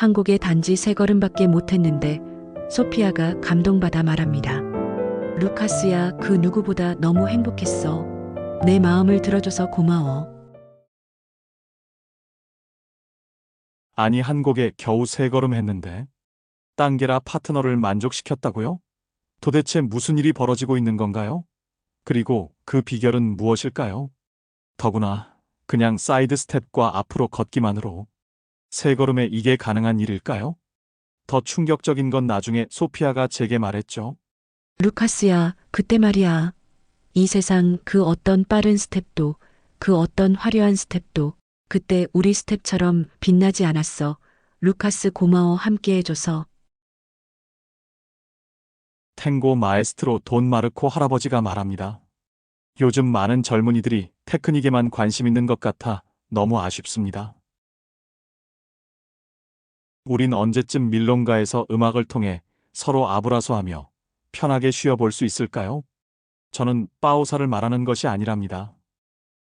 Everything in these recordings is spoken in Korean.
한 곡에 단지 세 걸음밖에 못했는데 소피아가 감동받아 말합니다. 루카스야, 그 누구보다 너무 행복했어. 내 마음을 들어줘서 고마워. 아니, 한 곡에 겨우 세 걸음 했는데 딴게라 파트너를 만족시켰다고요? 도대체 무슨 일이 벌어지고 있는 건가요? 그리고 그 비결은 무엇일까요? 더구나 그냥 사이드 스텝과 앞으로 걷기만으로 세 걸음에 이게 가능한 일일까요? 더 충격적인 건 나중에 소피아가 제게 말했죠. 루카스야, 그때 말이야. 이 세상 그 어떤 빠른 스텝도, 그 어떤 화려한 스텝도 그때 우리 스텝처럼 빛나지 않았어. 루카스 고마워, 함께 해줘서. 탱고 마에스트로 돈 마르코 할아버지가 말합니다. 요즘 많은 젊은이들이 테크닉에만 관심 있는 것 같아 너무 아쉽습니다. 우린 언제쯤 밀롱가에서 음악을 통해 서로 아브라소하며 편하게 쉬어볼 수 있을까요? 저는 빠오사를 말하는 것이 아니랍니다.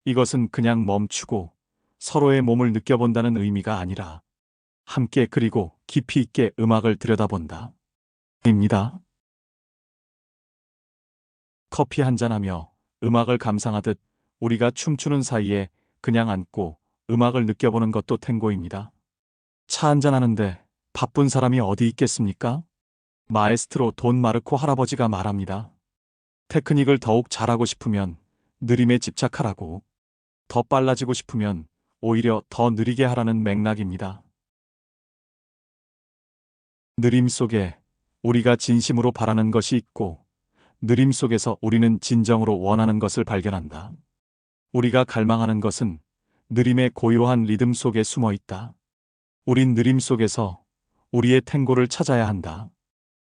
이것은 그냥 멈추고 서로의 몸을 느껴본다는 의미가 아니라 함께 그리고 깊이 있게 음악을 들여다본다. 입니다. 커피 한잔하며 음악을 감상하듯 우리가 춤추는 사이에 그냥 앉고 음악을 느껴보는 것도 탱고입니다. 차 한잔하는데 바쁜 사람이 어디 있겠습니까? 마에스트로 돈 마르코 할아버지가 말합니다. 테크닉을 더욱 잘하고 싶으면 느림에 집착하라고, 더 빨라지고 싶으면 오히려 더 느리게 하라는 맥락입니다. 느림 속에 우리가 진심으로 바라는 것이 있고, 느림 속에서 우리는 진정으로 원하는 것을 발견한다. 우리가 갈망하는 것은 느림의 고요한 리듬 속에 숨어 있다. 우린 느림 속에서 우리의 탱고를 찾아야 한다.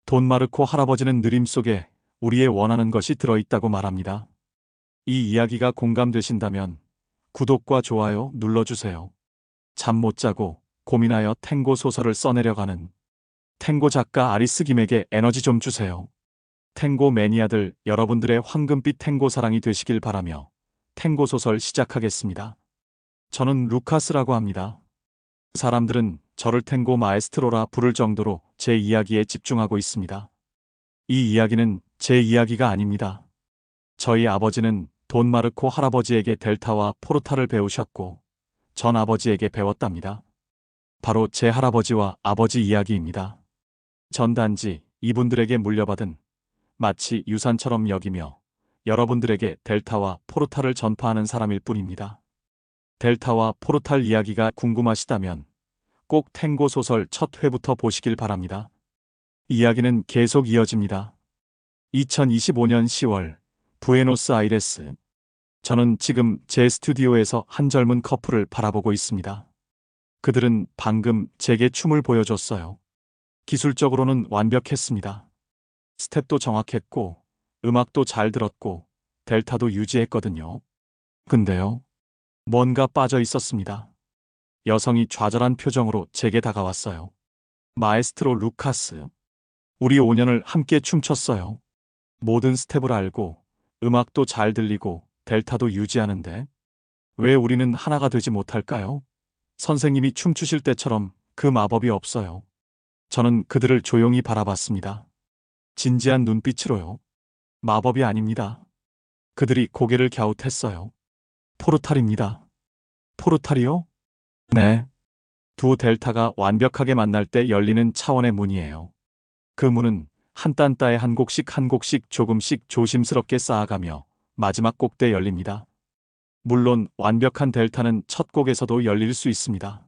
돈 마르코 할아버지는 느림 속에 우리의 원하는 것이 들어있다고 말합니다. 이 이야기가 공감되신다면 구독과 좋아요 눌러주세요. 잠 못 자고 고민하여 탱고 소설을 써내려가는 탱고 작가 아리스 김에게 에너지 좀 주세요. 탱고 매니아들 여러분들의 황금빛 탱고 사랑이 되시길 바라며 탱고 소설 시작하겠습니다. 저는 루카스라고 합니다. 사람들은 저를 탱고 마에스트로라 부를 정도로 제 이야기에 집중하고 있습니다. 이 이야기는 제 이야기가 아닙니다. 저희 아버지는 돈 마르코 할아버지에게 델타와 포르타를 배우셨고 전 아버지에게 배웠답니다. 바로 제 할아버지와 아버지 이야기입니다. 전 단지 이분들에게 물려받은 마치 유산처럼 여기며 여러분들에게 델타와 포르타를 전파하는 사람일 뿐입니다. 델타와 포르탈 이야기가 궁금하시다면 꼭 탱고 소설 첫 회부터 보시길 바랍니다. 이야기는 계속 이어집니다. 2025년 10월 부에노스아이레스. 저는 지금 제 스튜디오에서 한 젊은 커플을 바라보고 있습니다. 그들은 방금 제게 춤을 보여줬어요. 기술적으로는 완벽했습니다. 스텝도 정확했고 음악도 잘 들었고 델타도 유지했거든요. 근데요, 뭔가 빠져 있었습니다. 여성이 좌절한 표정으로 제게 다가왔어요. 마에스트로 루카스. 우리 5년을 함께 춤췄어요. 모든 스텝을 알고 음악도 잘 들리고 델타도 유지하는데 왜 우리는 하나가 되지 못할까요? 선생님이 춤추실 때처럼 그 마법이 없어요. 저는 그들을 조용히 바라봤습니다. 진지한 눈빛으로요. 마법이 아닙니다. 그들이 고개를 갸웃했어요. 포르탈입니다. 포르탈이요? 네. 두 델타가 완벽하게 만날 때 열리는 차원의 문이에요. 그 문은 한 딴따에 한 곡씩 한 곡씩 조금씩 조심스럽게 쌓아가며 마지막 곡대 열립니다. 물론 완벽한 델타는 첫 곡에서도 열릴 수 있습니다.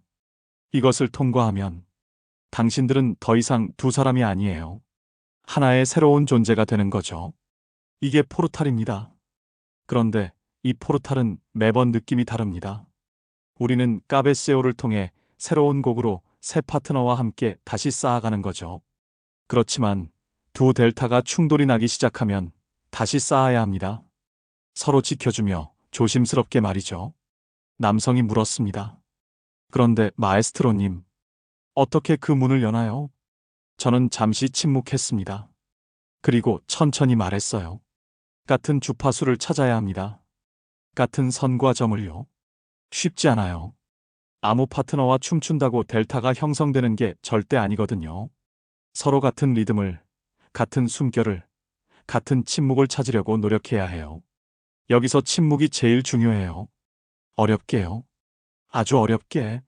이것을 통과하면 당신들은 더 이상 두 사람이 아니에요. 하나의 새로운 존재가 되는 거죠. 이게 포르탈입니다. 그런데 이 포르탈은 매번 느낌이 다릅니다. 우리는 까베세오를 통해 새로운 곡으로 새 파트너와 함께 다시 쌓아가는 거죠. 그렇지만 두 델타가 충돌이 나기 시작하면 다시 쌓아야 합니다. 서로 지켜주며 조심스럽게 말이죠. 남성이 물었습니다. 그런데 마에스트로님, 어떻게 그 문을 여나요? 저는 잠시 침묵했습니다. 그리고 천천히 말했어요. 같은 주파수를 찾아야 합니다. 같은 선과 점을요. 쉽지 않아요. 아무 파트너와 춤춘다고 델타가 형성되는 게 절대 아니거든요. 서로 같은 리듬을, 같은 숨결을, 같은 침묵을 찾으려고 노력해야 해요. 여기서 침묵이 제일 중요해요. 어렵게요. 아주 어렵게.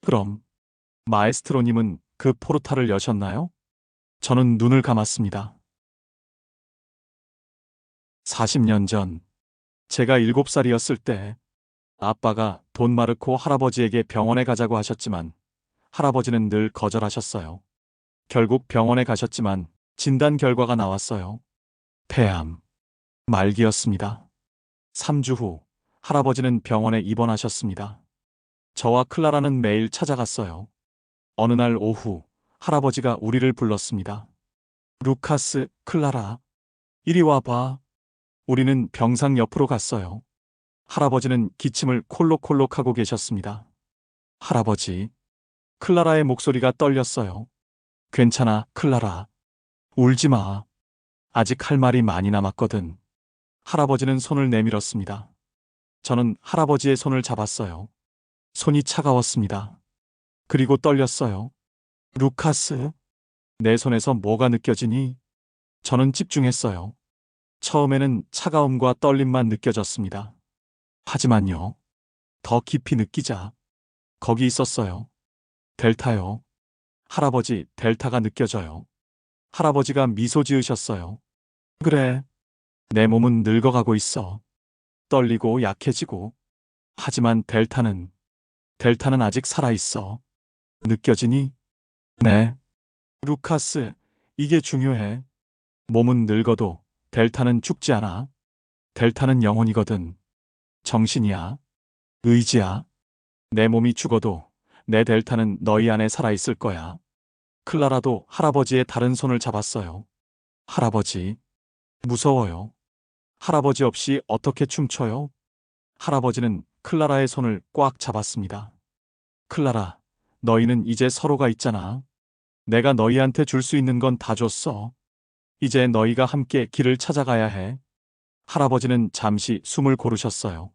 그럼 마에스트로님은 그 포르탈을 여셨나요? 저는 눈을 감았습니다. 40년 전, 제가 7살이었을 때 아빠가 돈 마르코 할아버지에게 병원에 가자고 하셨지만 할아버지는 늘 거절하셨어요. 결국 병원에 가셨지만 진단 결과가 나왔어요. 폐암, 말기였습니다. 3주 후 할아버지는 병원에 입원하셨습니다. 저와 클라라는 매일 찾아갔어요. 어느 날 오후 할아버지가 우리를 불렀습니다. 루카스, 클라라, 이리 와봐. 우리는 병상 옆으로 갔어요. 할아버지는 기침을 콜록콜록 하고 계셨습니다. 할아버지, 클라라의 목소리가 떨렸어요. 괜찮아, 클라라. 울지 마. 아직 할 말이 많이 남았거든. 할아버지는 손을 내밀었습니다. 저는 할아버지의 손을 잡았어요. 손이 차가웠습니다. 그리고 떨렸어요. 루카스, 내 손에서 뭐가 느껴지니? 저는 집중했어요. 처음에는 차가움과 떨림만 느껴졌습니다. 하지만요, 더 깊이 느끼자. 거기 있었어요. 델타요. 할아버지, 델타가 느껴져요. 할아버지가 미소 지으셨어요. 그래, 내 몸은 늙어가고 있어. 떨리고 약해지고. 하지만 델타는 아직 살아있어. 느껴지니? 네. 루카스, 이게 중요해. 몸은 늙어도 델타는 죽지 않아. 델타는 영혼이거든. 정신이야. 의지야. 내 몸이 죽어도 내 델타는 너희 안에 살아있을 거야. 클라라도 할아버지의 다른 손을 잡았어요. 할아버지, 무서워요. 할아버지 없이 어떻게 춤춰요? 할아버지는 클라라의 손을 꽉 잡았습니다. 클라라, 너희는 이제 서로가 있잖아. 내가 너희한테 줄 수 있는 건 다 줬어. 이제 너희가 함께 길을 찾아가야 해. 할아버지는 잠시 숨을 고르셨어요.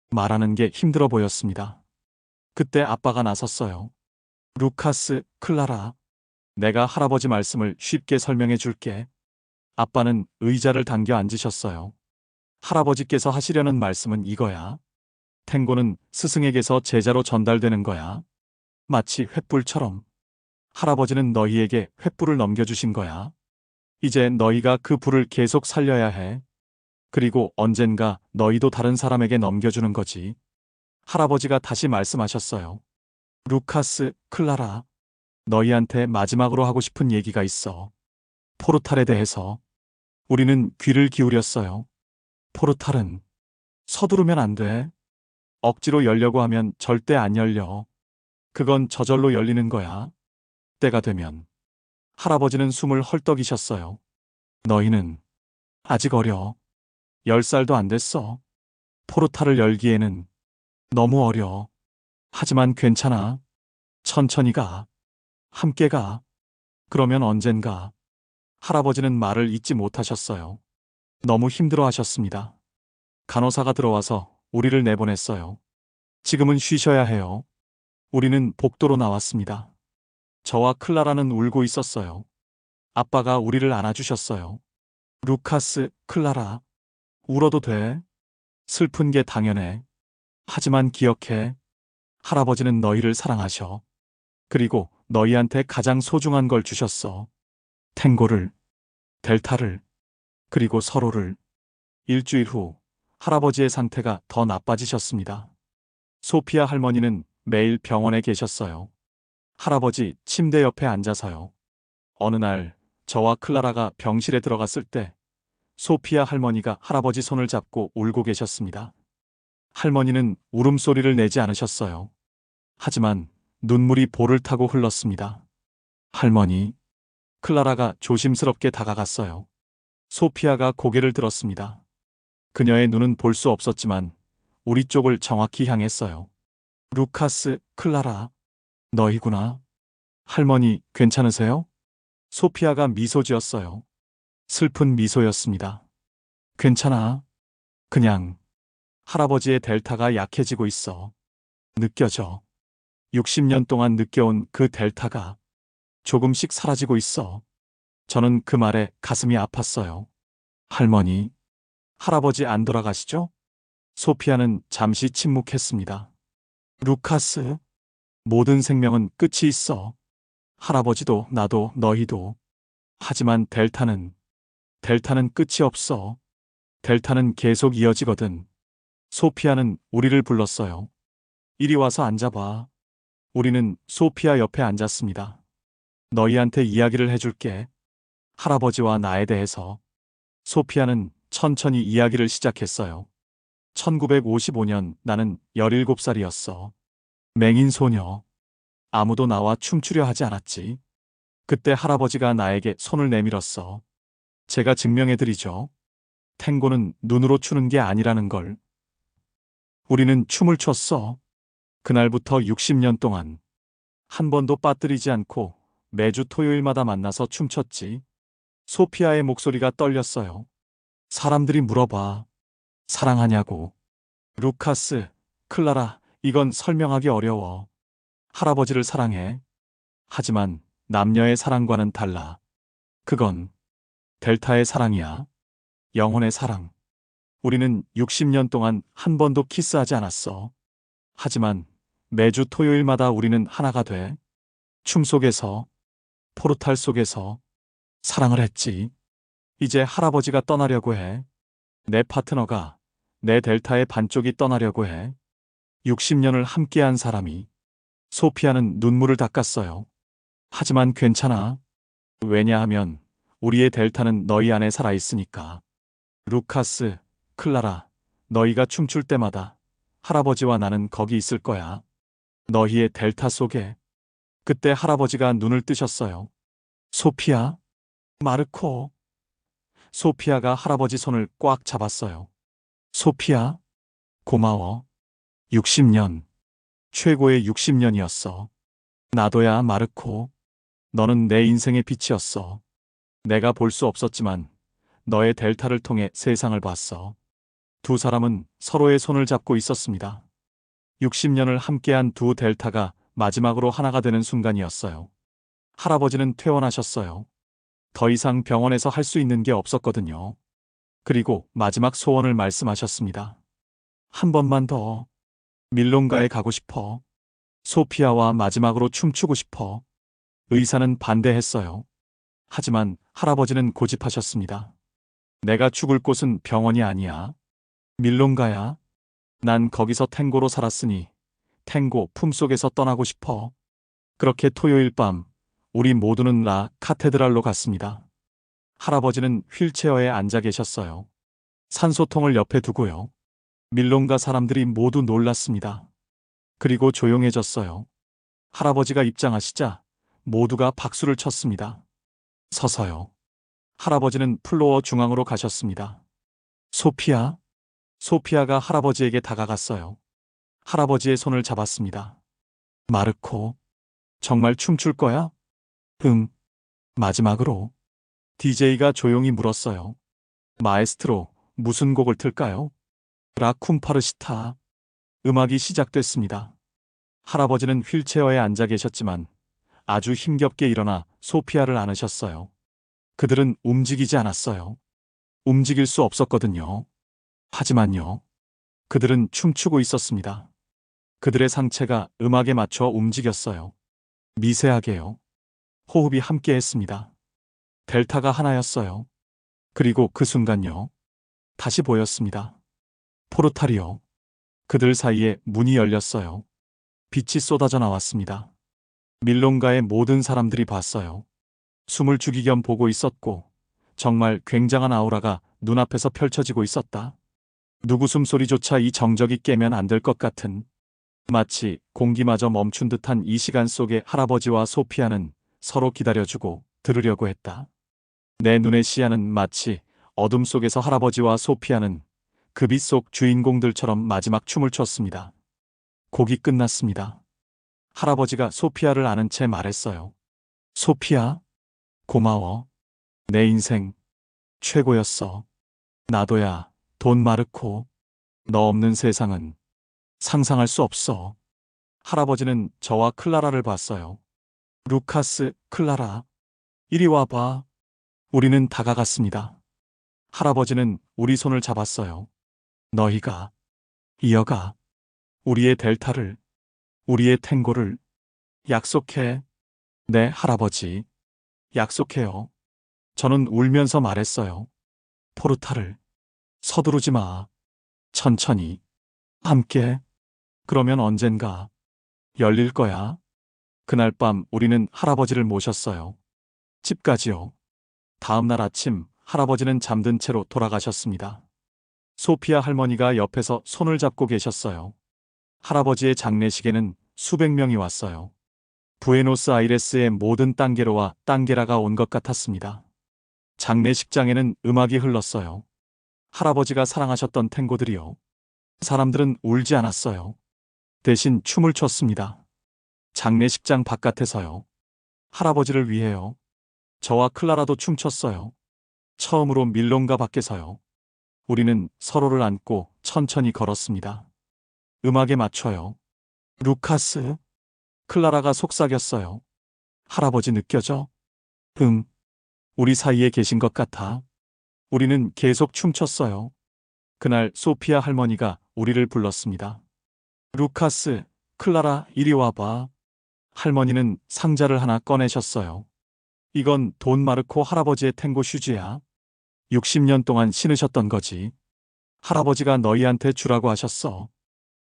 말하는 게 힘들어 보였습니다. 그때 아빠가 나섰어요. 루카스, 클라라, 내가 할아버지 말씀을 쉽게 설명해 줄게. 아빠는 의자를 당겨 앉으셨어요. 할아버지께서 하시려는 말씀은 이거야. 탱고는 스승에게서 제자로 전달되는 거야. 마치 횃불처럼. 할아버지는 너희에게 횃불을 넘겨주신 거야. 이제 너희가 그 불을 계속 살려야 해. 그리고 언젠가 너희도 다른 사람에게 넘겨주는 거지. 할아버지가 다시 말씀하셨어요. 루카스, 클라라, 너희한테 마지막으로 하고 싶은 얘기가 있어. 포르탈에 대해서. 우리는 귀를 기울였어요. 포르탈은 서두르면 안 돼. 억지로 열려고 하면 절대 안 열려. 그건 저절로 열리는 거야. 때가 되면. 할아버지는 숨을 헐떡이셨어요. 너희는 아직 어려. 10살도 안 됐어. 포르탈을 열기에는 너무 어려. 하지만 괜찮아. 천천히 가. 함께 가. 그러면 언젠가. 할아버지는 말을 잇지 못하셨어요. 너무 힘들어 하셨습니다. 간호사가 들어와서 우리를 내보냈어요. 지금은 쉬셔야 해요. 우리는 복도로 나왔습니다. 저와 클라라는 울고 있었어요. 아빠가 우리를 안아주셨어요. 루카스, 클라라, 울어도 돼. 슬픈 게 당연해. 하지만 기억해. 할아버지는 너희를 사랑하셔. 그리고 너희한테 가장 소중한 걸 주셨어. 탱고를, 델타를, 그리고 서로를. 일주일 후 할아버지의 상태가 더 나빠지셨습니다. 소피아 할머니는 매일 병원에 계셨어요. 할아버지 침대 옆에 앉아서요. 어느 날 저와 클라라가 병실에 들어갔을 때 소피아 할머니가 할아버지 손을 잡고 울고 계셨습니다. 할머니는 울음소리를 내지 않으셨어요. 하지만 눈물이 볼을 타고 흘렀습니다. 할머니, 클라라가 조심스럽게 다가갔어요. 소피아가 고개를 들었습니다. 그녀의 눈은 볼 수 없었지만 우리 쪽을 정확히 향했어요. 루카스, 클라라, 너희구나. 할머니, 괜찮으세요? 소피아가 미소 지었어요. 슬픈 미소였습니다. 괜찮아. 그냥 할아버지의 델타가 약해지고 있어. 느껴져. 60년 동안 느껴온 그 델타가 조금씩 사라지고 있어. 저는 그 말에 가슴이 아팠어요. 할머니, 할아버지 안 돌아가시죠? 소피아는 잠시 침묵했습니다. 루카스, 모든 생명은 끝이 있어. 할아버지도 나도 너희도. 하지만 델타는 끝이 없어. 델타는 계속 이어지거든. 소피아는 우리를 불렀어요. 이리 와서 앉아봐. 우리는 소피아 옆에 앉았습니다. 너희한테 이야기를 해줄게. 할아버지와 나에 대해서. 소피아는 천천히 이야기를 시작했어요. 1955년 나는 17살이었어. 맹인 소녀. 아무도 나와 춤추려 하지 않았지. 그때 할아버지가 나에게 손을 내밀었어. 제가 증명해드리죠. 탱고는 눈으로 추는 게 아니라는 걸. 우리는 춤을 췄어. 그날부터 60년 동안 한 번도 빠뜨리지 않고 매주 토요일마다 만나서 춤췄지. 소피아의 목소리가 떨렸어요. 사람들이 물어봐. 사랑하냐고. 루카스, 클라라, 이건 설명하기 어려워. 할아버지를 사랑해. 하지만 남녀의 사랑과는 달라. 그건 델타의 사랑이야. 영혼의 사랑. 우리는 60년 동안 한 번도 키스하지 않았어. 하지만 매주 토요일마다 우리는 하나가 돼. 춤 속에서, 포르탈 속에서 사랑을 했지. 이제 할아버지가 떠나려고 해. 내 파트너가, 내 델타의 반쪽이 떠나려고 해. 60년을 함께한 사람이. 소피아는 눈물을 닦았어요. 하지만 괜찮아. 왜냐하면 우리의 델타는 너희 안에 살아있으니까. 루카스, 클라라, 너희가 춤출 때마다 할아버지와 나는 거기 있을 거야. 너희의 델타 속에. 그때 할아버지가 눈을 뜨셨어요. 소피아, 마르코. 소피아가 할아버지 손을 꽉 잡았어요. 소피아, 고마워. 60년. 최고의 60년이었어. 나도야, 마르코. 너는 내 인생의 빛이었어. 내가 볼 수 없었지만 너의 델타를 통해 세상을 봤어. 두 사람은 서로의 손을 잡고 있었습니다. 60년을 함께한 두 델타가 마지막으로 하나가 되는 순간이었어요. 할아버지는 퇴원하셨어요. 더 이상 병원에서 할 수 있는 게 없었거든요. 그리고 마지막 소원을 말씀하셨습니다. 한 번만 더. 밀론가에 가고 싶어. 소피아와 마지막으로 춤추고 싶어. 의사는 반대했어요. 하지만 할아버지는 고집하셨습니다. 내가 죽을 곳은 병원이 아니야. 밀론가야. 난 거기서 탱고로 살았으니 탱고 품속에서 떠나고 싶어. 그렇게 토요일 밤 우리 모두는 라 카테드랄로 갔습니다. 할아버지는 휠체어에 앉아 계셨어요. 산소통을 옆에 두고요. 밀론가 사람들이 모두 놀랐습니다. 그리고 조용해졌어요. 할아버지가 입장하시자 모두가 박수를 쳤습니다. 서서요. 할아버지는 플로어 중앙으로 가셨습니다. 소피아. 소피아가 할아버지에게 다가갔어요. 할아버지의 손을 잡았습니다. 마르코. 정말 춤출 거야? 응. 마지막으로. DJ가 조용히 물었어요. 마에스트로, 무슨 곡을 틀까요? 라쿰파르시타. 음악이 시작됐습니다. 할아버지는 휠체어에 앉아 계셨지만 아주 힘겹게 일어나 소피아를 안으셨어요. 그들은 움직이지 않았어요. 움직일 수 없었거든요. 하지만요. 그들은 춤추고 있었습니다. 그들의 상체가 음악에 맞춰 움직였어요. 미세하게요. 호흡이 함께 했습니다. 델타가 하나였어요. 그리고 그 순간요. 다시 보였습니다. 포르탈이요. 그들 사이에 문이 열렸어요. 빛이 쏟아져 나왔습니다. 밀론가의 모든 사람들이 봤어요. 숨을 죽이겸 보고 있었고 정말 굉장한 아우라가 눈앞에서 펼쳐지고 있었다. 누구 숨소리조차 이 정적이 깨면 안 될 것 같은, 마치 공기마저 멈춘 듯한 이 시간 속에 할아버지와 소피아는 서로 기다려주고 들으려고 했다. 내 눈의 시야는 마치 어둠 속에서 할아버지와 소피아는 그 빛 속 주인공들처럼 마지막 춤을 췄습니다. 곡이 끝났습니다. 할아버지가 소피아를 안은 채 말했어요. 소피아, 고마워. 내 인생 최고였어. 나도야, 돈 마르코. 너 없는 세상은 상상할 수 없어. 할아버지는 저와 클라라를 봤어요. 루카스, 클라라, 이리 와봐. 우리는 다가갔습니다. 할아버지는 우리 손을 잡았어요. 너희가 이어가. 우리의 델타를, 우리의 탱고를 약속해. 네, 할아버지. 약속해요. 저는 울면서 말했어요. 포르타를 서두르지 마. 천천히. 함께. 그러면 언젠가 열릴 거야. 그날 밤 우리는 할아버지를 모셨어요. 집까지요. 다음 날 아침 할아버지는 잠든 채로 돌아가셨습니다. 소피아 할머니가 옆에서 손을 잡고 계셨어요. 할아버지의 장례식에는 수백 명이 왔어요. 부에노스아이레스의 모든 땅게로와 땅게라가 온 것 같았습니다. 장례식장에는 음악이 흘렀어요. 할아버지가 사랑하셨던 탱고들이요. 사람들은 울지 않았어요. 대신 춤을 췄습니다. 장례식장 바깥에서요. 할아버지를 위해요. 저와 클라라도 춤췄어요. 처음으로 밀롱가 밖에서요. 우리는 서로를 안고 천천히 걸었습니다. 음악에 맞춰요. 루카스. 클라라가 속삭였어요. 할아버지 느껴져? 응. 우리 사이에 계신 것 같아. 우리는 계속 춤췄어요. 그날 소피아 할머니가 우리를 불렀습니다. 루카스, 클라라, 이리 와봐. 할머니는 상자를 하나 꺼내셨어요. 이건 돈 마르코 할아버지의 탱고 슈즈야. 60년 동안 신으셨던 거지. 할아버지가 너희한테 주라고 하셨어.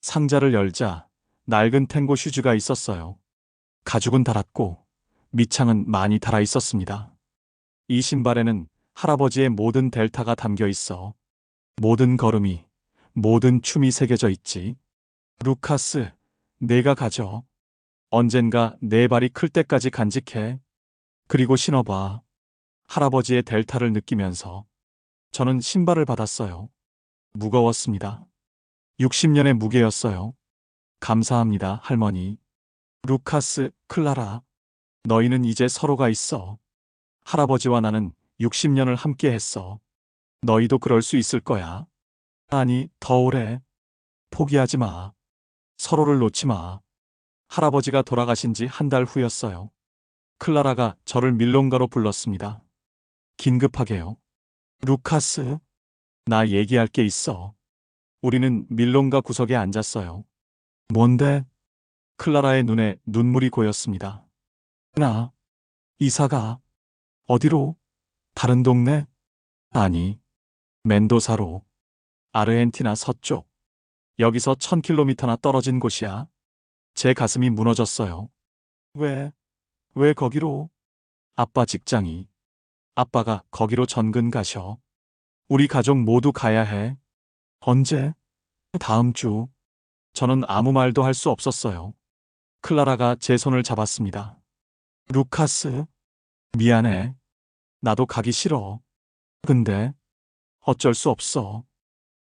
상자를 열자 낡은 탱고 슈즈가 있었어요. 가죽은 닳았고 밑창은 많이 닳아 있었습니다. 이 신발에는 할아버지의 모든 델타가 담겨 있어. 모든 걸음이, 모든 춤이 새겨져 있지. 루카스, 내가 가져. 언젠가 내 발이 클 때까지 간직해. 그리고 신어봐. 할아버지의 델타를 느끼면서 저는 신발을 받았어요. 무거웠습니다. 60년의 무게였어요. 감사합니다, 할머니. 루카스, 클라라. 너희는 이제 서로가 있어. 할아버지와 나는 60년을 함께 했어. 너희도 그럴 수 있을 거야. 아니, 더 오래. 포기하지 마. 서로를 놓지 마. 할아버지가 돌아가신 지 한 달 후였어요. 클라라가 저를 밀롱가로 불렀습니다. 긴급하게요. 루카스, 나 얘기할 게 있어. 우리는 밀롱가 구석에 앉았어요. 뭔데? 클라라의 눈에 눈물이 고였습니다. 나, 이사가. 어디로? 다른 동네? 아니, 멘도사로. 아르헨티나 서쪽. 여기서 1000km나 떨어진 곳이야. 제 가슴이 무너졌어요. 왜 거기로? 아빠 직장이. 아빠가 거기로 전근 가셔. 우리 가족 모두 가야 해. 언제? 다음 주. 저는 아무 말도 할 수 없었어요. 클라라가 제 손을 잡았습니다. 루카스, 미안해. 나도 가기 싫어. 근데 어쩔 수 없어.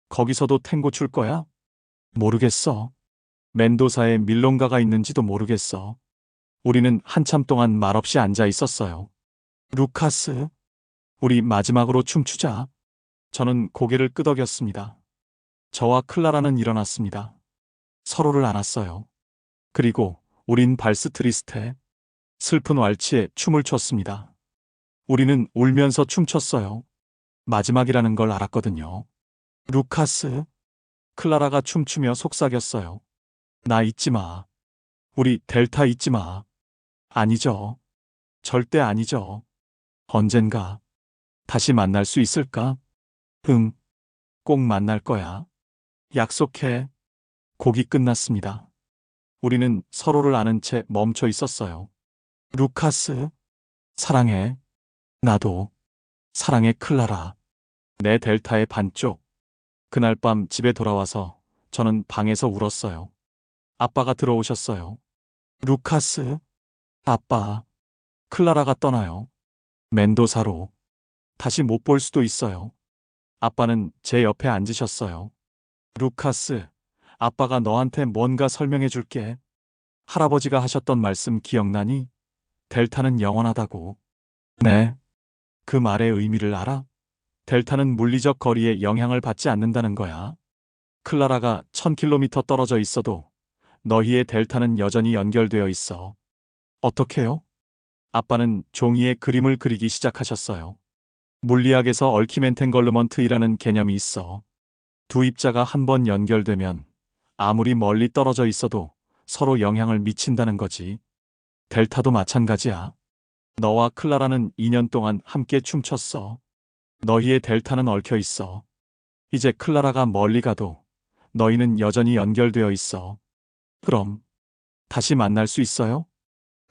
거기서도 탱고 출 거야? 모르겠어. 멘도사에 밀롱가가 있는지도 모르겠어. 우리는 한참 동안 말없이 앉아 있었어요. 루카스, 우리 마지막으로 춤추자. 저는 고개를 끄덕였습니다. 저와 클라라는 일어났습니다. 서로를 안았어요. 그리고 우린 발스 트리스테, 슬픈 왈츠에 춤을 췄습니다. 우리는 울면서 춤췄어요. 마지막이라는 걸 알았거든요. 루카스, 클라라가 춤추며 속삭였어요. 나 잊지 마. 우리 델타 잊지 마. 아니죠. 절대 아니죠. 언젠가 다시 만날 수 있을까? 응, 꼭 만날 거야. 약속해. 곡이 끝났습니다. 우리는 서로를 아는 채 멈춰 있었어요. 루카스, 사랑해. 나도. 사랑해, 클라라. 내 델타의 반쪽. 그날 밤 집에 돌아와서 저는 방에서 울었어요. 아빠가 들어오셨어요. 루카스, 아빠. 클라라가 떠나요. 멘도사로. 다시 못 볼 수도 있어요. 아빠는 제 옆에 앉으셨어요. 루카스, 아빠가 너한테 뭔가 설명해 줄게. 할아버지가 하셨던 말씀 기억나니? 델타는 영원하다고. 네. 그 말의 의미를 알아? 델타는 물리적 거리에 영향을 받지 않는다는 거야. 클라라가 1000km 떨어져 있어도 너희의 델타는 여전히 연결되어 있어. 어떻게요? 아빠는 종이에 그림을 그리기 시작하셨어요. 물리학에서 얼키멘탱걸르먼트이라는 개념이 있어. 두 입자가 한 번 연결되면 아무리 멀리 떨어져 있어도 서로 영향을 미친다는 거지. 델타도 마찬가지야. 너와 클라라는 2년 동안 함께 춤췄어. 너희의 델타는 얽혀 있어. 이제 클라라가 멀리 가도 너희는 여전히 연결되어 있어. 그럼 다시 만날 수 있어요?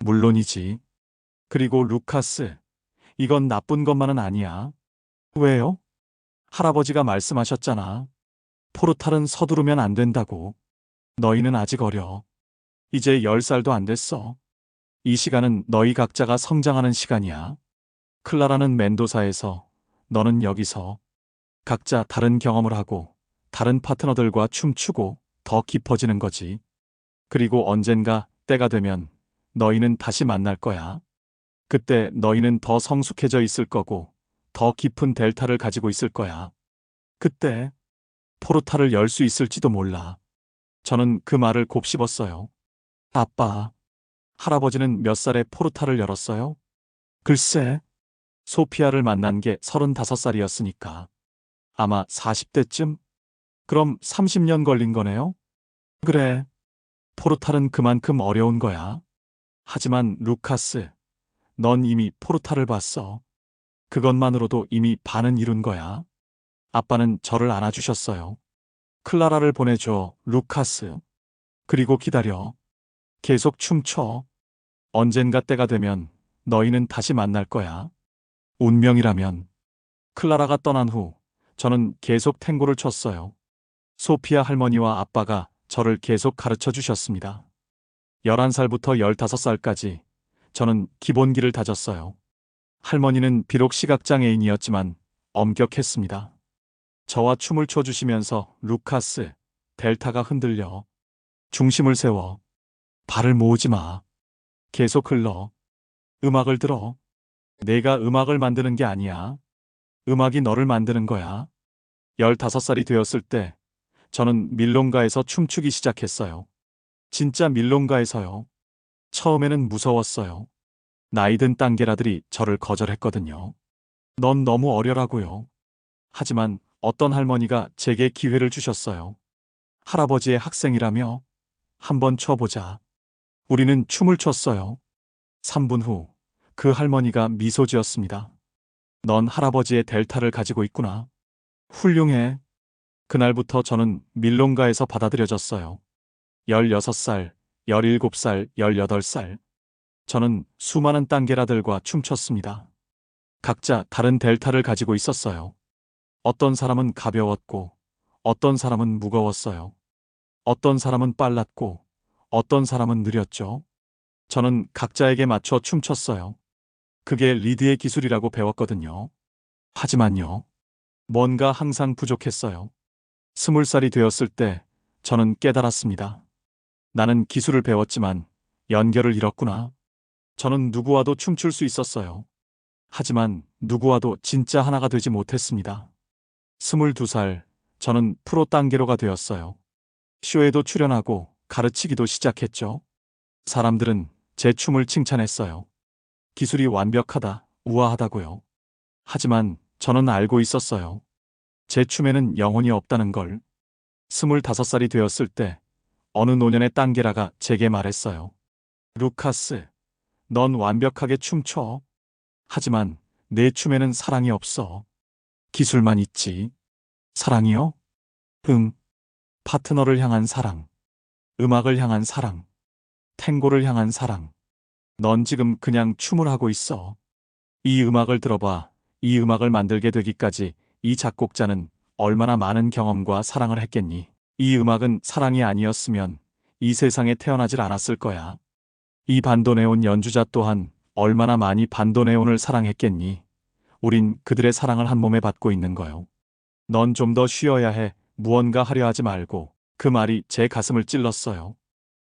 물론이지. 그리고 루카스, 이건 나쁜 것만은 아니야. 왜요? 할아버지가 말씀하셨잖아. 포르탈은 서두르면 안 된다고. 너희는 아직 어려. 이제 10살도 안 됐어. 이 시간은 너희 각자가 성장하는 시간이야. 클라라는 멘도사에서, 너는 여기서. 각자 다른 경험을 하고, 다른 파트너들과 춤추고 더 깊어지는 거지. 그리고 언젠가 때가 되면 너희는 다시 만날 거야. 그때 너희는 더 성숙해져 있을 거고, 더 깊은 델타를 가지고 있을 거야. 그때 포르탈을 열 수 있을지도 몰라. 저는 그 말을 곱씹었어요. 아빠, 할아버지는 몇 살에 포르탈을 열었어요? 글쎄, 소피아를 만난 게 35살이었으니까. 아마 40대쯤? 그럼 30년 걸린 거네요? 그래, 포르탈은 그만큼 어려운 거야. 하지만 루카스, 넌 이미 포르탈을 봤어. 그것만으로도 이미 반은 이룬 거야. 아빠는 저를 안아주셨어요. 클라라를 보내줘, 루카스. 그리고 기다려. 계속 춤춰. 언젠가 때가 되면 너희는 다시 만날 거야. 운명이라면. 클라라가 떠난 후 저는 계속 탱고를 췄어요. 소피아 할머니와 아빠가 저를 계속 가르쳐 주셨습니다. 11살부터 15살까지 저는 기본기를 다졌어요. 할머니는 비록 시각장애인이었지만 엄격했습니다. 저와 춤을 춰주시면서 루카스, 델타가 흔들려. 중심을 세워. 발을 모으지 마. 계속 흘러. 음악을 들어. 내가 음악을 만드는 게 아니야. 음악이 너를 만드는 거야. 15살이 되었을 때 저는 밀롱가에서 춤추기 시작했어요. 진짜 밀롱가에서요. 처음에는 무서웠어요. 나이든 땅계라들이 저를 거절했거든요. 넌 너무 어려라고요. 하지만 어떤 할머니가 제게 기회를 주셨어요. 할아버지의 학생이라며 한번 춰보자. 우리는 춤을 췄어요. 3분 후 그 할머니가 미소 지었습니다. 넌 할아버지의 델타를 가지고 있구나. 훌륭해. 그날부터 저는 밀롱가에서 받아들여졌어요. 16살, 17살, 18살. 저는 수많은 땅계라들과 춤췄습니다. 각자 다른 델타를 가지고 있었어요. 어떤 사람은 가벼웠고, 어떤 사람은 무거웠어요. 어떤 사람은 빨랐고, 어떤 사람은 느렸죠. 저는 각자에게 맞춰 춤췄어요. 그게 리드의 기술이라고 배웠거든요. 하지만요, 뭔가 항상 부족했어요. 20살이 되었을 때 저는 깨달았습니다. 나는 기술을 배웠지만 연결을 잃었구나. 저는 누구와도 춤출 수 있었어요. 하지만 누구와도 진짜 하나가 되지 못했습니다. 22살, 저는 프로 땅계로가 되었어요. 쇼에도 출연하고 가르치기도 시작했죠. 사람들은 제 춤을 칭찬했어요. 기술이 완벽하다, 우아하다고요. 하지만 저는 알고 있었어요. 제 춤에는 영혼이 없다는 걸. 25살이 되었을 때 어느 노년의 땅계라가 제게 말했어요. 루카스, 넌 완벽하게 춤춰. 하지만 내 춤에는 사랑이 없어. 기술만 있지. 사랑이요? 응. 파트너를 향한 사랑. 음악을 향한 사랑. 탱고를 향한 사랑. 넌 지금 그냥 춤을 하고 있어. 이 음악을 들어봐. 이 음악을 만들게 되기까지 이 작곡자는 얼마나 많은 경험과 사랑을 했겠니? 이 음악은 사랑이 아니었으면 이 세상에 태어나질 않았을 거야. 이 반도네온 연주자 또한 얼마나 많이 반도네온을 사랑했겠니? 우린 그들의 사랑을 한 몸에 받고 있는 거요. 넌 좀 더 쉬어야 해. 무언가 하려 하지 말고. 그 말이 제 가슴을 찔렀어요.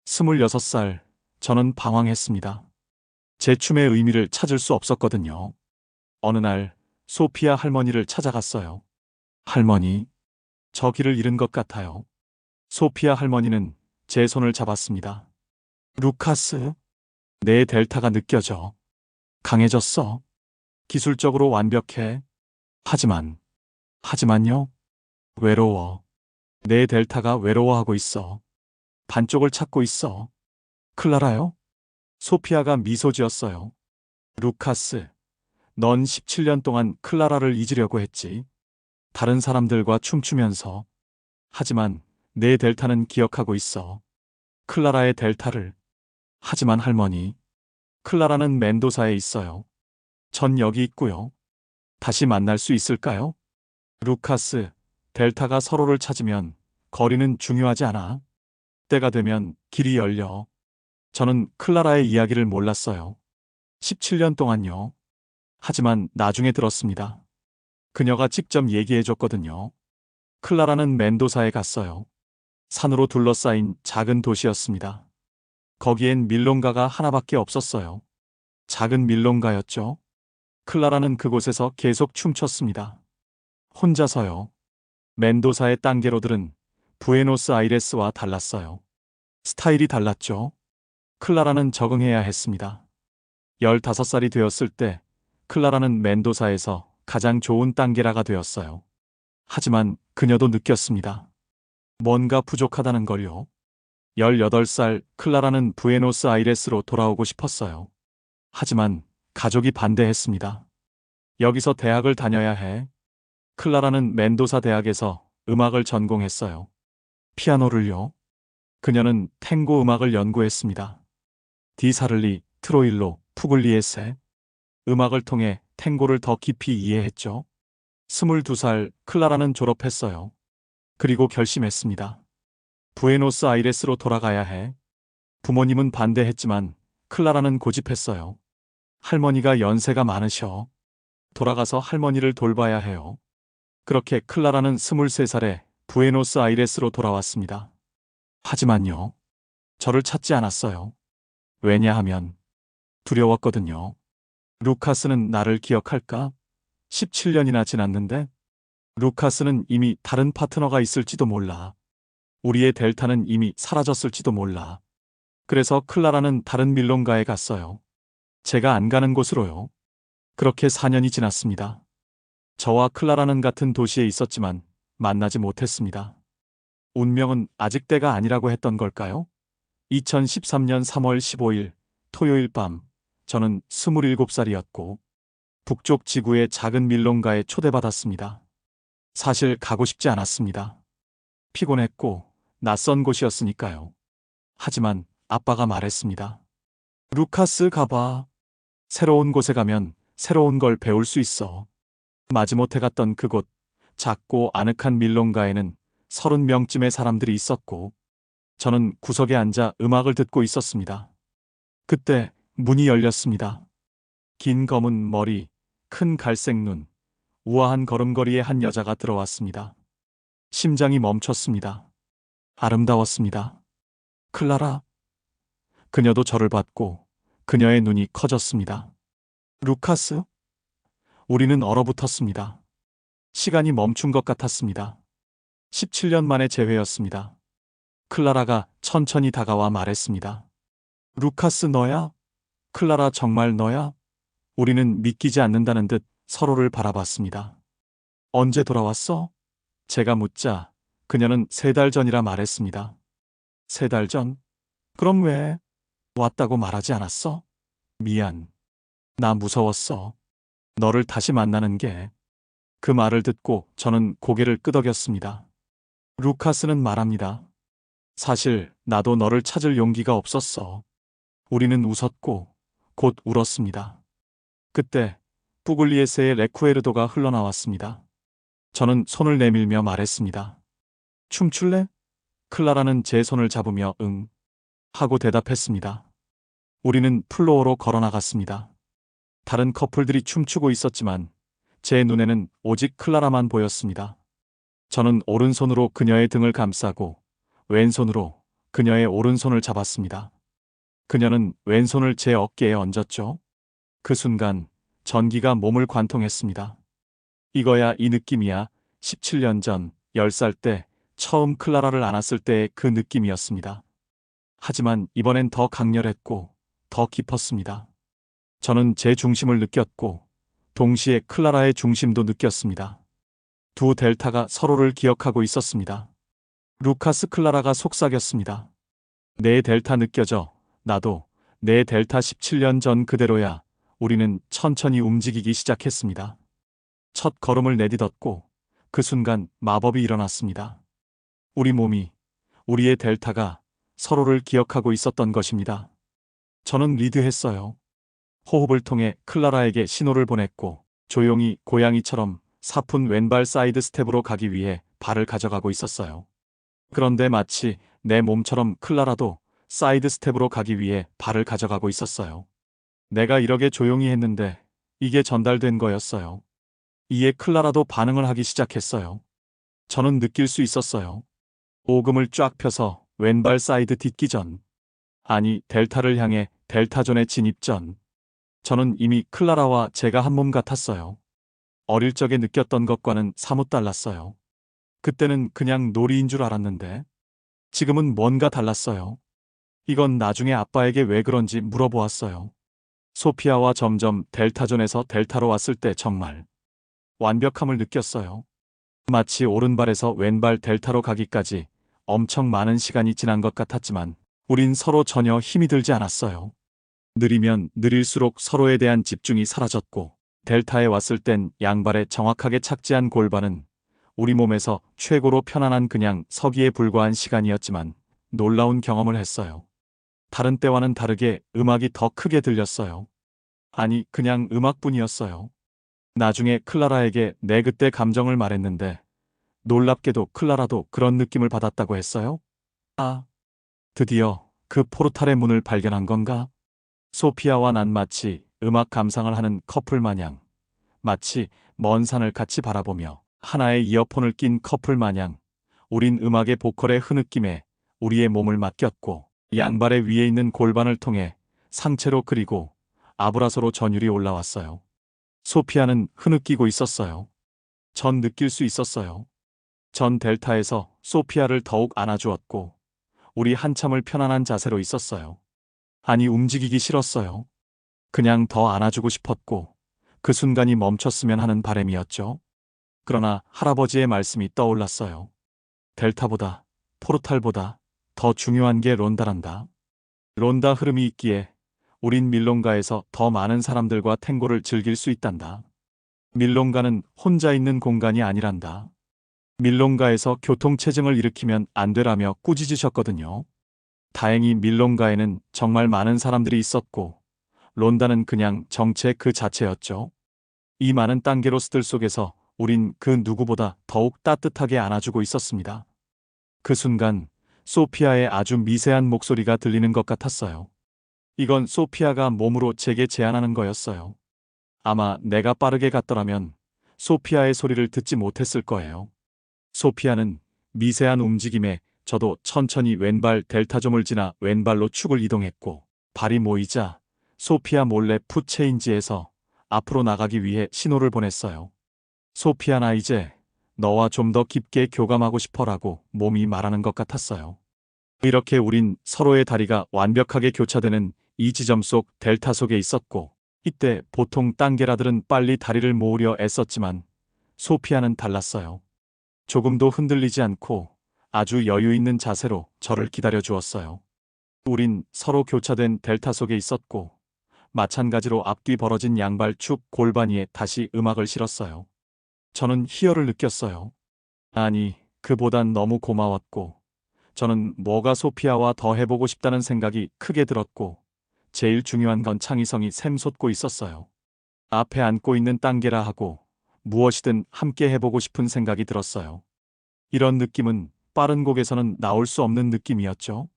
26살, 저는 방황했습니다. 제 춤의 의미를 찾을 수 없었거든요. 어느 날 소피아 할머니를 찾아갔어요. 할머니, 저 길을 잃은 것 같아요. 소피아 할머니는 제 손을 잡았습니다. 루카스, 내 델타가 느껴져. 강해졌어. 기술적으로 완벽해. 하지만요. 외로워. 내 델타가 외로워하고 있어. 반쪽을 찾고 있어. 클라라요? 소피아가 미소 지었어요. 루카스, 넌 17년 동안 클라라를 잊으려고 했지. 다른 사람들과 춤추면서. 하지만 내 델타는 기억하고 있어. 클라라의 델타를. 하지만 할머니, 클라라는 멘도사에 있어요. 전 여기 있고요. 다시 만날 수 있을까요? 루카스, 델타가 서로를 찾으면 거리는 중요하지 않아. 때가 되면 길이 열려. 저는 클라라의 이야기를 몰랐어요. 17년 동안요. 하지만 나중에 들었습니다. 그녀가 직접 얘기해줬거든요. 클라라는 멘도사에 갔어요. 산으로 둘러싸인 작은 도시였습니다. 거기엔 밀롱가가 하나밖에 없었어요. 작은 밀롱가였죠. 클라라는 그곳에서 계속 춤췄습니다. 혼자서요. 멘도사의 땅게로들은 부에노스아이레스와 달랐어요. 스타일이 달랐죠. 클라라는 적응해야 했습니다. 15살이 되었을 때 클라라는 멘도사에서 가장 좋은 땅게라가 되었어요. 하지만 그녀도 느꼈습니다. 뭔가 부족하다는 걸요. 18살 클라라는 부에노스아이레스로 돌아오고 싶었어요. 하지만 가족이 반대했습니다. 여기서 대학을 다녀야 해. 클라라는 멘도사 대학에서 음악을 전공했어요. 피아노를요. 그녀는 탱고 음악을 연구했습니다. 디사를리, 트로일로, 푸글리에세. 음악을 통해 탱고를 더 깊이 이해했죠. 22살 클라라는 졸업했어요. 그리고 결심했습니다. 부에노스아이레스로 돌아가야 해. 부모님은 반대했지만 클라라는 고집했어요. 할머니가 연세가 많으셔. 돌아가서 할머니를 돌봐야 해요. 그렇게 클라라는 23살에 부에노스아이레스로 돌아왔습니다. 하지만요. 저를 찾지 않았어요. 왜냐하면 두려웠거든요. 루카스는 나를 기억할까? 17년이나 지났는데 루카스는 이미 다른 파트너가 있을지도 몰라. 우리의 델타는 이미 사라졌을지도 몰라. 그래서 클라라는 다른 밀롱가에 갔어요. 제가 안 가는 곳으로요. 그렇게 4년이 지났습니다. 저와 클라라는 같은 도시에 있었지만 만나지 못했습니다. 운명은 아직 때가 아니라고 했던 걸까요? 2013년 3월 15일 토요일 밤, 저는 27살이었고 북쪽 지구의 작은 밀롱가에 초대받았습니다. 사실 가고 싶지 않았습니다. 피곤했고 낯선 곳이었으니까요. 하지만 아빠가 말했습니다. 루카스 가봐. 새로운 곳에 가면 새로운 걸 배울 수 있어. 마지못해 갔던 그곳, 작고 아늑한 밀롱가에는 30명쯤의 사람들이 있었고 저는 구석에 앉아 음악을 듣고 있었습니다. 그때 문이 열렸습니다. 긴 검은 머리, 큰 갈색 눈, 우아한 걸음걸이의 한 여자가 들어왔습니다. 심장이 멈췄습니다. 아름다웠습니다. 클라라. 그녀도 저를 봤고 그녀의 눈이 커졌습니다. 루카스? 우리는 얼어붙었습니다. 시간이 멈춘 것 같았습니다. 17년 만의 재회였습니다. 클라라가 천천히 다가와 말했습니다. 루카스 너야? 클라라 정말 너야? 우리는 믿기지 않는다는 듯 서로를 바라봤습니다. 언제 돌아왔어? 제가 묻자 그녀는 3달 전이라 말했습니다. 3달 전? 그럼 왜? 왔다고 말하지 않았어? 미안. 나 무서웠어. 너를 다시 만나는 게. 그 말을 듣고 저는 고개를 끄덕였습니다. 루카스는 말합니다. 사실 나도 너를 찾을 용기가 없었어. 우리는 웃었고 곧 울었습니다. 그때 푸글리에세의 레쿠에르도가 흘러나왔습니다. 저는 손을 내밀며 말했습니다. 춤출래? 클라라는 제 손을 잡으며 응 하고 대답했습니다. 우리는 플로어로 걸어나갔습니다. 다른 커플들이 춤추고 있었지만 제 눈에는 오직 클라라만 보였습니다. 저는 오른손으로 그녀의 등을 감싸고 왼손으로 그녀의 오른손을 잡았습니다. 그녀는 왼손을 제 어깨에 얹었죠. 그 순간 전기가 몸을 관통했습니다. 이거야 이 느낌이야. 17년 전 10살 때 처음 클라라를 안았을 때의 그 느낌이었습니다. 하지만 이번엔 더 강렬했고 더 깊었습니다. 저는 제 중심을 느꼈고 동시에 클라라의 중심도 느꼈습니다. 두 델타가 서로를 기억하고 있었습니다. 루카스 클라라가 속삭였습니다. 내 델타 느껴져. 나도. 내 델타 17년 전 그대로야. 우리는 천천히 움직이기 시작했습니다. 첫 걸음을 내딛었고 그 순간 마법이 일어났습니다. 우리 몸이, 우리의 델타가 서로를 기억하고 있었던 것입니다. 저는 리드했어요. 호흡을 통해 클라라에게 신호를 보냈고 조용히 고양이처럼 사뿐 왼발 사이드 스텝으로 가기 위해 발을 가져가고 있었어요. 그런데 마치 내 몸처럼 클라라도 사이드 스텝으로 가기 위해 발을 가져가고 있었어요. 내가 이렇게 조용히 했는데 이게 전달된 거였어요. 이에 클라라도 반응을 하기 시작했어요. 저는 느낄 수 있었어요. 오금을 쫙 펴서 왼발 사이드 딛기 전, 아니 델타를 향해 델타존에 진입 전, 저는 이미 클라라와 제가 한 몸 같았어요. 어릴 적에 느꼈던 것과는 사뭇 달랐어요. 그때는 그냥 놀이인 줄 알았는데 지금은 뭔가 달랐어요. 이건 나중에 아빠에게 왜 그런지 물어보았어요. 소피아와 점점 델타존에서 델타로 왔을 때 정말 완벽함을 느꼈어요. 마치 오른발에서 왼발 델타로 가기까지 엄청 많은 시간이 지난 것 같았지만 우린 서로 전혀 힘이 들지 않았어요. 느리면 느릴수록 서로에 대한 집중이 사라졌고 델타에 왔을 땐 양발에 정확하게 착지한 골반은 우리 몸에서 최고로 편안한 그냥 서기에 불과한 시간이었지만 놀라운 경험을 했어요. 다른 때와는 다르게 음악이 더 크게 들렸어요. 아니, 그냥 음악뿐이었어요. 나중에 클라라에게 내 그때 감정을 말했는데 놀랍게도 클라라도 그런 느낌을 받았다고 했어요. 아, 드디어 그 포르탈의 문을 발견한 건가? 소피아와 난 마치 음악 감상을 하는 커플 마냥, 마치 먼 산을 같이 바라보며 하나의 이어폰을 낀 커플 마냥 우린 음악의 보컬의 흐느낌에 우리의 몸을 맡겼고 양발의 위에 있는 골반을 통해 상체로 그리고 아브라소로 전율이 올라왔어요. 소피아는 흐느끼고 있었어요. 전 느낄 수 있었어요. 전 델타에서 소피아를 더욱 안아주었고 우리 한참을 편안한 자세로 있었어요. 아니 움직이기 싫었어요. 그냥 더 안아주고 싶었고 그 순간이 멈췄으면 하는 바람이었죠. 그러나 할아버지의 말씀이 떠올랐어요. 델타보다, 포르탈보다 더 중요한 게 론다란다. 론다 흐름이 있기에 우린 밀롱가에서 더 많은 사람들과 탱고를 즐길 수 있단다. 밀롱가는 혼자 있는 공간이 아니란다. 밀롱가에서 교통체증을 일으키면 안 되라며 꾸짖으셨거든요. 다행히 밀롱가에는 정말 많은 사람들이 있었고 론다는 그냥 정체 그 자체였죠. 이 많은 땅게로스들 속에서 우린 그 누구보다 더욱 따뜻하게 안아주고 있었습니다. 그 순간 소피아의 아주 미세한 목소리가 들리는 것 같았어요. 이건 소피아가 몸으로 제게 제안하는 거였어요. 아마 내가 빠르게 갔더라면 소피아의 소리를 듣지 못했을 거예요. 소피아는 미세한 움직임에 저도 천천히 왼발 델타점을 지나 왼발로 축을 이동했고 발이 모이자 소피아 몰래 풋체인지에서 앞으로 나가기 위해 신호를 보냈어요. 소피아 나 이제 너와 좀 더 깊게 교감하고 싶어라고 몸이 말하는 것 같았어요. 이렇게 우린 서로의 다리가 완벽하게 교차되는 이 지점 속 델타 속에 있었고 이때 보통 땅게라들은 빨리 다리를 모으려 애썼지만 소피아는 달랐어요. 조금도 흔들리지 않고 아주 여유 있는 자세로 저를 기다려 주었어요. 우린 서로 교차된 델타 속에 있었고 마찬가지로 앞뒤 벌어진 양발 축 골반 위에 다시 음악을 실었어요. 저는 희열을 느꼈어요. 아니, 그보단 너무 고마웠고 저는 뭐가 소피아와 더 해보고 싶다는 생각이 크게 들었고 제일 중요한 건 창의성이 샘솟고 있었어요. 앞에 앉고 있는 땅게라 하고 무엇이든 함께 해보고 싶은 생각이 들었어요. 이런 느낌은 빠른 곡에서는 나올 수 없는 느낌이었죠.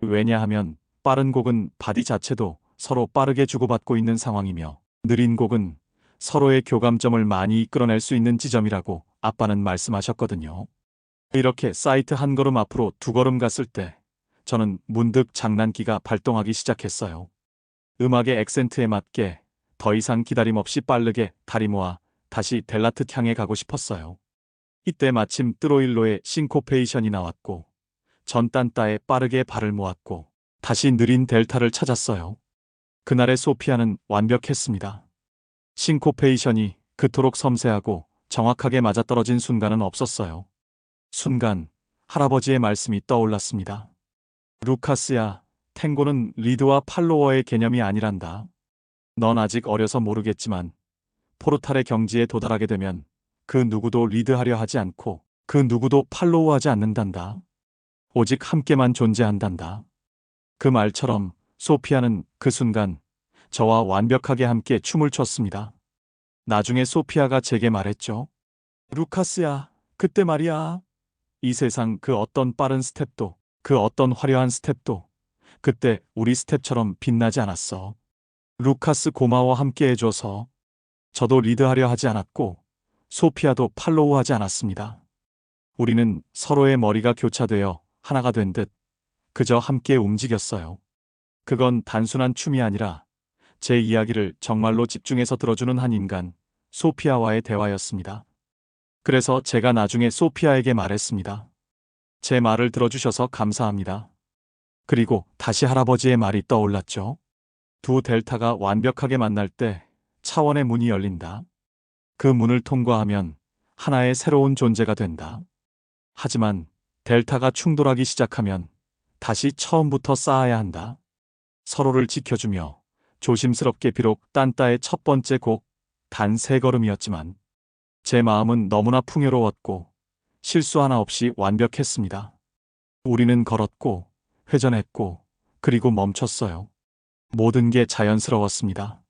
왜냐하면 빠른 곡은 바디 자체도 서로 빠르게 주고받고 있는 상황이며 느린 곡은 서로의 교감점을 많이 이끌어낼 수 있는 지점이라고 아빠는 말씀하셨거든요. 이렇게 사이트 한 걸음 앞으로 두 걸음 갔을 때 저는 문득 장난기가 발동하기 시작했어요. 음악의 액센트에 맞게 더 이상 기다림 없이 빠르게 다리 모아 다시 델라트 향해 가고 싶었어요. 이때 마침 뜨로일로의 싱코페이션이 나왔고 전 딴따에 빠르게 발을 모았고 다시 느린 델타를 찾았어요. 그날의 소피아는 완벽했습니다. 싱코페이션이 그토록 섬세하고 정확하게 맞아떨어진 순간은 없었어요. 순간 할아버지의 말씀이 떠올랐습니다. 루카스야, 탱고는 리드와 팔로워의 개념이 아니란다. 넌 아직 어려서 모르겠지만 포르탈의 경지에 도달하게 되면 그 누구도 리드하려 하지 않고 그 누구도 팔로우하지 않는단다. 오직 함께만 존재한단다. 그 말처럼 소피아는 그 순간 저와 완벽하게 함께 춤을 췄습니다. 나중에 소피아가 제게 말했죠. 루카스야, 그때 말이야. 이 세상 그 어떤 빠른 스텝도, 그 어떤 화려한 스텝도 그때 우리 스텝처럼 빛나지 않았어. 루카스 고마워, 함께 해줘서. 저도 리드하려 하지 않았고 소피아도 팔로우하지 않았습니다. 우리는 서로의 머리가 교차되어 하나가 된 듯 그저 함께 움직였어요. 그건 단순한 춤이 아니라 제 이야기를 정말로 집중해서 들어주는 한 인간, 소피아와의 대화였습니다. 그래서 제가 나중에 소피아에게 말했습니다. 제 말을 들어주셔서 감사합니다. 그리고 다시 할아버지의 말이 떠올랐죠. 두 델타가 완벽하게 만날 때 차원의 문이 열린다. 그 문을 통과하면 하나의 새로운 존재가 된다. 하지만 델타가 충돌하기 시작하면 다시 처음부터 쌓아야 한다. 서로를 지켜주며 조심스럽게, 비록 딴따의 첫 번째 곡, 단 3걸음이었지만 제 마음은 너무나 풍요로웠고 실수 하나 없이 완벽했습니다. 우리는 걸었고 회전했고 그리고 멈췄어요. 모든 게 자연스러웠습니다.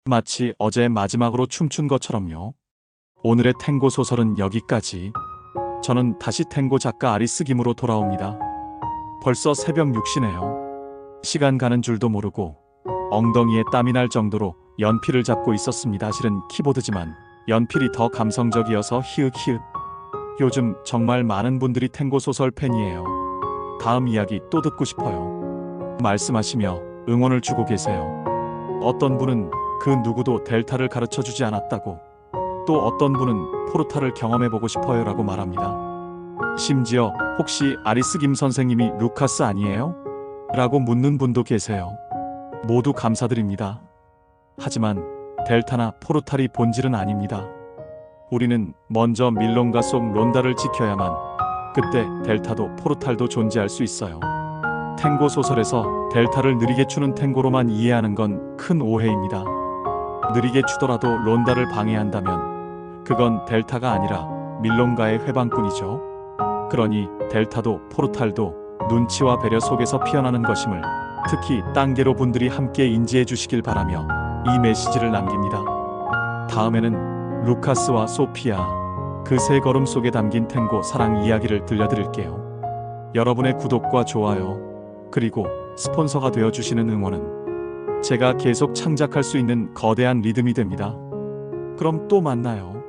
마치 어제 마지막으로 춤춘 것처럼요. 오늘의 탱고 소설은 여기까지. 저는 다시 탱고 작가 아리스 김으로 돌아옵니다. 벌써 새벽 6시네요. 시간 가는 줄도 모르고 엉덩이에 땀이 날 정도로 연필을 잡고 있었습니다. 실은 키보드지만 연필이 더 감성적이어서 히읗히읗. 요즘 정말 많은 분들이 탱고 소설 팬이에요. 다음 이야기 또 듣고 싶어요. 말씀하시며 응원을 주고 계세요. 어떤 분은 그 누구도 델타를 가르쳐주지 않았다고, 또 어떤 분은 포르타를 경험해보고 싶어요라고 말합니다. 심지어 혹시 아리스 김 선생님이 루카스 아니에요? 라고 묻는 분도 계세요. 모두 감사드립니다. 하지만 델타나 포르탈이 본질은 아닙니다. 우리는 먼저 밀론가 속 론다를 지켜야만 그때 델타도 포르탈도 존재할 수 있어요. 탱고 소설에서 델타를 느리게 추는 탱고로만 이해하는 건 큰 오해입니다. 느리게 추더라도 론다를 방해한다면 그건 델타가 아니라 밀론가의 회방꾼이죠. 그러니 델타도 포르탈도 눈치와 배려 속에서 피어나는 것임을 특히 딴게로 분들이 함께 인지해 주시길 바라며 이 메시지를 남깁니다. 다음에는 루카스와 소피아, 그 3걸음 속에 담긴 탱고 사랑 이야기를 들려드릴게요. 여러분의 구독과 좋아요, 그리고 스폰서가 되어주시는 응원은 제가 계속 창작할 수 있는 거대한 리듬이 됩니다. 그럼 또 만나요.